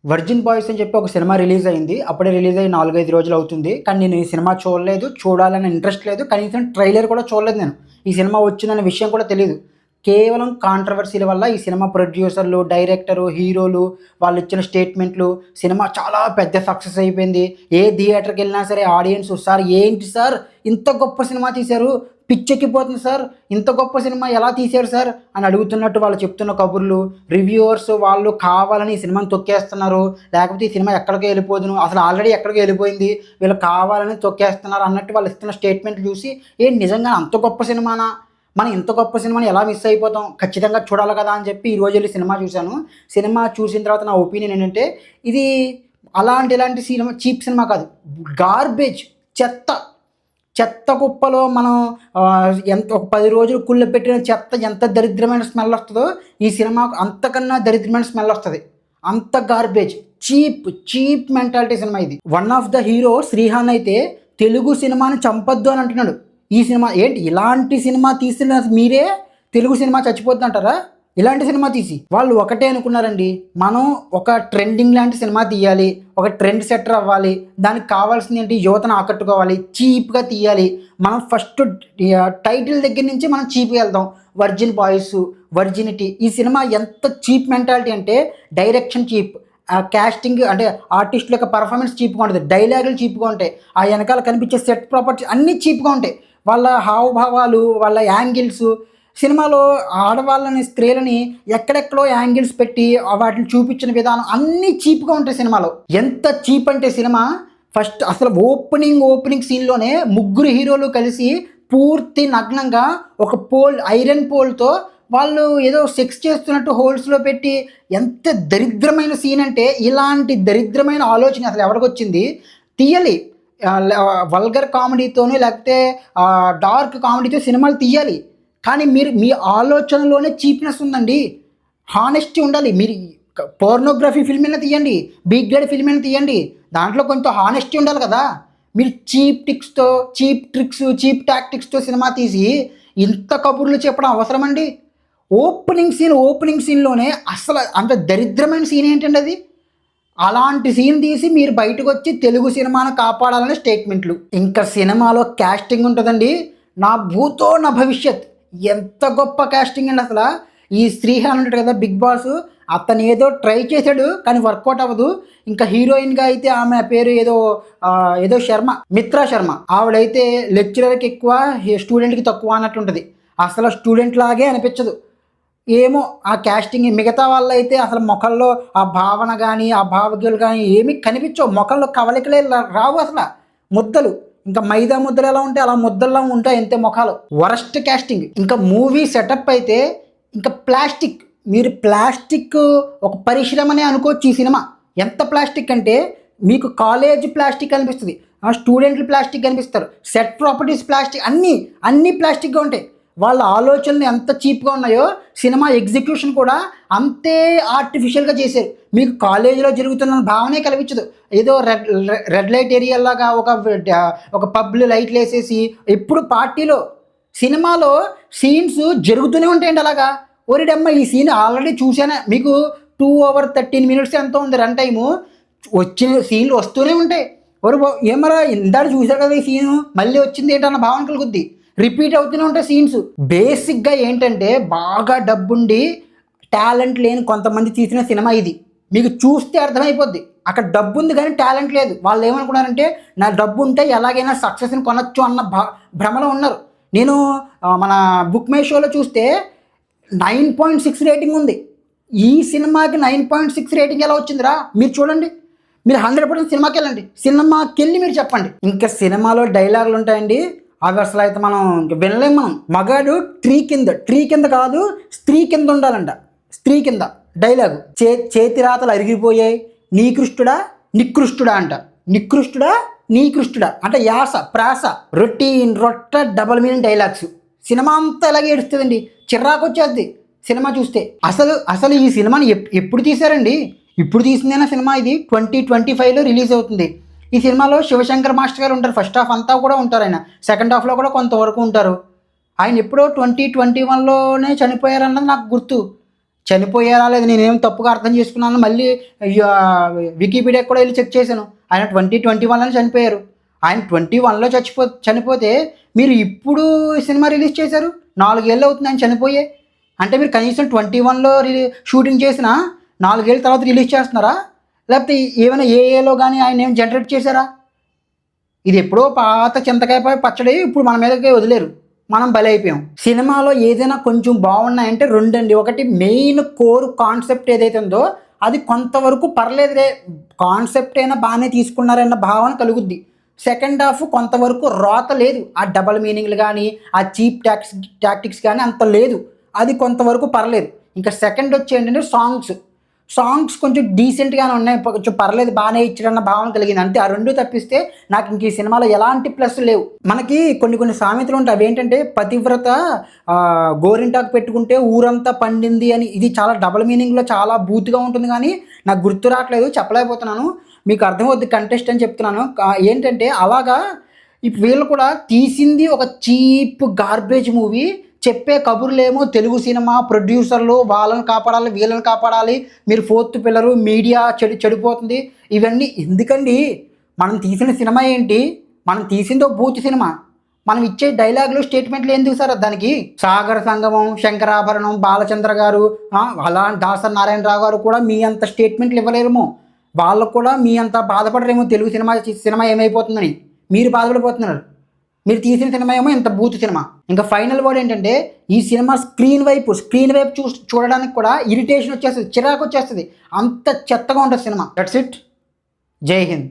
'Virgin boys' అని చెప్పి ఒక సినిమా రిలీజ్ అయింది. అప్పుడే రిలీజ్ అయ్యి 4, 5 రోజులు అవుతుంది. కానీ నేను ఈ సినిమా చూడలేదు. చూడాలనే ఇంట్రెస్ట్ లేదు. కనీసం ట్రైలర్ కూడా చూడలేదు నేను. ఈ సినిమా వచ్చిందనే విషయం కూడా తెలీదు. కేవలం కాంట్రోవర్సీల వల్ల ఈ సినిమా ప్రొడ్యూసర్లు, డైరెక్టరు, హీరోలు వాళ్ళిచ్చిన స్టేట్మెంట్లు, సినిమా చాలా పెద్ద సక్సెస్ అయిపోయింది. ఏ థియేటర్‌కెళ్ళినా సరే ఆడియన్స్ "సార్ ఏంటి సార్ ఇంత గొప్ప సినిమా తీశారు. పిచ్చెక్కిపోతుంది సార్. ఇంత గొప్ప సినిమా ఎలా తీశారు సార్" అని అడుగుతున్నట్టు వాళ్ళు చెప్తున్న కబుర్లు, రివ్యూవర్స్ వాళ్ళు కావాలని ఈ సినిమాని తొక్కేస్తున్నారు. లేకపోతే ఈ సినిమా ఎక్కడికో వెళ్ళిపోదును. అసలు ఆల్రెడీ ఎక్కడికో వెళ్ళిపోయింది. వీళ్ళు కావాలని తొక్కేస్తున్నారు అన్నట్టు వాళ్ళు ఇస్తున్న స్టేట్మెంట్లు చూసి నిజంగా అంత గొప్ప సినిమానా? మనం ఇంత గొప్ప సినిమాని ఎలా మిస్ అయిపోతాం? ఖచ్చితంగా చూడాలి కదా అని చెప్పి ఈరోజు వెళ్లి సినిమా చూశాను. సినిమా చూసిన తర్వాత నా ఒపీనియన్ ఏంటంటే ఇది ఇలాంటి సినిమా చీప్ సినిమా కాదు. గార్బేజ్, చెత్త. చెత్త కుప్పలో మనం ఎంత ఒక 10 రోజులు కుళ్ళబెట్టిన చెత్త ఎంత దరిద్రమైన స్మెల్ వస్తదో ఈ సినిమాకు అంతకన్నా దరిద్రమైన స్మెల్ వస్తది. అంత గార్బేజ్, చీప్ మెంటాలిటీ సినిమా ఇది. One of the hero Shrihan అయితే తెలుగు సినిమాని చంపొద్దు అని అంటున్నాడు. ఈ సినిమా ఇలాంటి సినిమా తీసిన మీరే తెలుగు సినిమా చచ్చిపోద్దంటారా? ఇలాంటి సినిమా తీసి వాళ్ళు ఒకటే అనుకున్నారండి, మనం ఒక ట్రెండింగ్ లాంటి సినిమా తీయాలి, ఒక ట్రెండ్ సెట్టర్ అవ్వాలి, దానికి కావాల్సింది ఏంటి, యువతను ఆకట్టుకోవాలి, చీప్గా తీయాలి. మనం ఫస్ట్ టైటిల్ దగ్గర నుంచి మనం చీప్గా వెళ్దాం. 'వర్జిన్ బాయ్స్', 'వర్జినిటీ' ఈ సినిమా ఎంత చీప్ మెంటాలిటీ అంటే డైరెక్షన్ చీప్, క్యాస్టింగ్ అంటే ఆర్టిస్టుల యొక్క పర్ఫార్మెన్స్ చీప్గా ఉంటుంది, డైలాగులు చీప్గా ఉంటాయి, ఆ వెనకాల కనిపించే సెట్ ప్రాపర్టీస్ అన్నీ చీప్గా ఉంటాయి, వాళ్ళ హావభావాలు, వాళ్ళ యాంగిల్స్. సినిమాలో ఆడవాళ్ళని, స్త్రీలని ఎక్కడెక్కడో యాంగిల్స్ పెట్టి వాటిని చూపించిన విధానం అన్నీ చీప్గా ఉంటాయి సినిమాలో. ఎంత చీప్ అంటే సినిమా ఫస్ట్ అసలు ఓపెనింగ్ సీన్లోనే ముగ్గురు హీరోలు కలిసి పూర్తి నగ్నంగా ఒక ఐరన్ పోల్తో వాళ్ళు ఏదో సెక్స్ చేస్తున్నట్టు హోల్స్లో పెట్టి, ఎంత దరిద్రమైన సీన్ అంటే ఇలాంటి దరిద్రమైన ఆలోచన అసలు ఎవరికి వచ్చింది? తీయాలి, వల్గర్ కామెడీతోనే లేకపోతే డార్క్ కామెడీతో సినిమాలు తీయాలి. కానీ మీ ఆలోచనలోనే చీప్నెస్ ఉందండి. హానెస్టీ ఉండాలి. మీరు పోర్నోగ్రఫీ ఫిల్మ్ అయినా తీయండి, బిగ్ గ్రేడ్ ఫిల్మ్ అయినా తీయండి, దాంట్లో కొంచెం హానెస్టీ ఉండాలి కదా. మీరు చీప్ ట్రిక్స్, చీప్ టాక్టిక్స్తో సినిమా తీసి ఇంత కబుర్లు చెప్పడం అవసరమండి? ఓపెనింగ్ సీన్లోనే అసలు అంత దరిద్రమైన సీన్ ఏంటండి అది? అలాంటి సీన్ తీసి మీరు బయటకు వచ్చి తెలుగు సినిమాను కాపాడాలనే స్టేట్మెంట్లు. ఇంకా సినిమాలో క్యాస్టింగ్ ఉంటుందండి, నా భూతో నా భవిష్యత్. ఎంత గొప్ప క్యాస్టింగ్ అండి అసలు. ఈ శ్రీహాన్ ఉంటాడు కదా బిగ్ బాస్, అతను ఏదో ట్రై చేశాడు కానీ వర్కౌట్ అవ్వదు. ఇంకా హీరోయిన్గా అయితే ఆమె పేరు ఏదో మిత్రా శర్మ. ఆవిడైతే లెక్చరర్కి ఎక్కువ, స్టూడెంట్కి తక్కువ అన్నట్టు ఉంటుంది. అసలు స్టూడెంట్ లాగే అనిపించదు. ఏమో ఆ క్యాస్టింగ్. మిగతా వాళ్ళు అయితే అసలు ముఖంలో ఆ భావన కానీ ఆ భావగ్యులు కానీ ఏమీ కనిపించవు. ముఖంలో కవలికలే రావు అసలు. ముద్దలు ఇంకా మైదా ముద్దలు ఎలా ఉంటాయి అలా ముద్దల్లో ఉంటాయి అంతే ముఖాలు. Worst casting. ఇంకా మూవీ సెటప్ అయితే ఇంకా ప్లాస్టిక్. మీరు ప్లాస్టిక్ ఒక పరిశ్రమనే అనుకోవచ్చు ఈ సినిమా. ఎంత ప్లాస్టిక్ అంటే మీకు కాలేజ్ ప్లాస్టిక్ అనిపిస్తుంది, స్టూడెంట్లు ప్లాస్టిక్ కనిపిస్తారు, సెట్ ప్రాపర్టీస్ ప్లాస్టిక్, అన్నీ ప్లాస్టిక్గా ఉంటాయి. వాళ్ళ ఆలోచనలు ఎంత చీప్గా ఉన్నాయో సినిమా ఎగ్జిక్యూషన్ కూడా అంతే ఆర్టిఫిషియల్గా చేశారు. మీకు కాలేజీలో జరుగుతున్న భావనే కల్పించదు. ఏదో రెడ్ లైట్ ఏరియాలాగా ఒక పబ్లు లైట్లు వేసేసి ఎప్పుడు పార్టీలో. సినిమాలో సీన్స్ జరుగుతూనే ఉంటాయండి అలాగా. ఓరిడమ్మ ఈ సీన్ ఆల్రెడీ చూసానే, మీకు 2 hours 13 minutes ఎంత ఉంది రన్ టైము, వచ్చిన సీన్లు వస్తూనే ఉంటాయి. ఏమరా ఇందాక చూసారు కదా ఈ సీను, మళ్ళీ వచ్చింది ఏంటన్న భావన కలుగుద్ది. రిపీట్ అవుతూనే ఉంటాయి సీన్స్. బేసిక్గా ఏంటంటే బాగా డబ్బుండి టాలెంట్ లేని కొంతమంది తీసిన సినిమా ఇది. మీకు చూస్తే అర్థమైపోద్ది అక్కడ డబ్బు ఉంది కానీ టాలెంట్ లేదు. వాళ్ళు ఏమనుకున్నారంటే నా డబ్బు ఉంటే ఎలాగైనా సక్సెస్ని కొనొచ్చు అన్న భ్రమలో ఉన్నారు. నేను మన బుక్ మై షోలో చూస్తే 9.6 రేటింగ్ ఉంది. ఈ సినిమాకి 9.6 రేటింగ్ ఎలా వచ్చిందిరా? మీరు చూడండి, మీరు 100% సినిమాకి వెళ్ళండి, సినిమాకి వెళ్ళి మీరు చెప్పండి. ఇంకా సినిమాలో డైలాగులు ఉంటాయండి, అవి అసలు అయితే మనం వినలేం. మనం మగాడు ట్రీ కింద కాదు స్త్రీ కింద ఉండాలంట. స్త్రీ కింద డైలాగు. చేతి రాతలు అరిగిపోయాయి, నీకృష్టుడా నికృష్టుడా అంట. నికృష్టుడా నీకృష్టుడా అంటే యాస ప్రాస, రొట్ట డబల్ మీనింగ్ డైలాగ్స్. సినిమా అంతా ఇలాగే ఏడుస్తుందండి, చిరాకు వచ్చేది సినిమా చూస్తే. అసలు ఈ సినిమాని ఎప్పుడు తీశారండి? ఇప్పుడు తీసిందేనా సినిమా? ఇది 2025లో రిలీజ్ అవుతుంది. ఈ సినిమాలో శివశంకర్ మాస్టర్ గారు ఉంటారు. ఫస్ట్ హాఫ్ అంతా కూడా ఉంటారు ఆయన, సెకండ్ హాఫ్లో కూడా కొంతవరకు ఉంటారు. ఆయన ఎప్పుడో 2021లోనే చనిపోయారన్నది నాకు గుర్తు. చనిపోయారా లేదు నేనేం తప్పుగా అర్థం చేసుకున్నాను. మళ్ళీ వికీపీడియా కూడా వెళ్ళి చెక్ చేశాను. ఆయన 2021లోనే చనిపోయారు. ఆయన 21లో చనిపోతే మీరు ఇప్పుడు సినిమా రిలీజ్ చేశారు. 4 ఏళ్ళు అవుతుంది ఆయన చనిపోయే. అంటే మీరు కనీసం 21లో షూటింగ్ చేసిన 4 ఏళ్ళ తర్వాత రిలీజ్ చేస్తున్నారా? లేకపోతే ఏమైనా ఏఏలో కానీ ఆయన ఏం జనరేట్ చేశారా? ఇది ఎప్పుడో పాత చింతకాయ పచ్చడి ఇప్పుడు మన మీదకే వదిలేరు. మనం బలైపోయాం. సినిమాలో ఏదైనా కొంచెం బాగున్నాయంటే రెండండి. ఒకటి మెయిన్ కోర్ కాన్సెప్ట్ ఏదైతే ఉందో అది కొంతవరకు పర్లేదులే, కాన్సెప్ట్ అయినా బాగానే తీసుకున్నారన్న భావన కలుగుద్ది. సెకండ్ హాఫ్ కొంతవరకు రోత లేదు. ఆ డబల్ మీనింగ్లు కానీ ఆ చీప్ టాక్టిక్స్ కానీ అంత లేదు. అది కొంతవరకు పర్లేదు. ఇంకా సెకండ్ వచ్చి ఏంటంటే సాంగ్స్ కొంచెం డీసెంట్గానే ఉన్నాయి. కొంచెం పర్లేదు, బాగానే ఇచ్చాడన్న భావన కలిగింది. అంతే. ఆ రెండు తప్పిస్తే నాకు ఇంక ఈ సినిమాలో ఎలాంటి ప్లస్ లేవు. మనకి కొన్ని సామెతలు ఉంటాయి. అవి ఏంటంటే పతివ్రత గోరింటాకు పెట్టుకుంటే ఊరంతా పండింది అని. ఇది చాలా డబల్ మీనింగ్లో చాలా బూత్గా ఉంటుంది కానీ నాకు గుర్తు రావట్లేదు, చెప్పలేకపోతున్నాను. మీకు అర్థమవుద్ది కంటెస్ట్ అని చెప్తున్నాను. ఏంటంటే అలాగా ఇప్పుడు వీళ్ళు కూడా తీసింది ఒక చీప్ గార్బేజ్ మూవీ. చెప్పే కబుర్లేమో తెలుగు సినిమా ప్రొడ్యూసర్లు వాళ్ళని కాపాడాలి, వీళ్ళని కాపాడాలి, మీరు ఫోర్త్ పిల్లరు, మీడియా చెడిపోతుంది. ఇవన్నీ ఎందుకండి? మనం తీసిన సినిమా ఏంటి? మనం తీసింది ఒక బూత్ సినిమా. మనం ఇచ్చే డైలాగులు స్టేట్మెంట్లు ఎందుకు సార్ దానికి? సాగర సంగమం, శంకరాభరణం, బాలచంద్ర గారు, అలా దాసరి నారాయణరావు గారు కూడా మీ అంత స్టేట్మెంట్లు ఇవ్వలేరేమో. వాళ్ళకు కూడా మీ అంత బాధపడరేమో తెలుగు సినిమా ఏమైపోతుందని. మీరు బాధపడిపోతున్నారు. మీరు తీసిన సినిమా ఏమో ఇంత బూత్ సినిమా. ఇంకా ఫైనల్ వర్డ్ ఏంటంటే ఈ సినిమా స్క్రీన్ వైపు చూడడానికి కూడా ఇరిటేషన్ వచ్చేస్తుంది, చిరాకు వచ్చేస్తుంది. అంత చెత్తగా ఉంటుంది సినిమా. That's it. జై హింద్.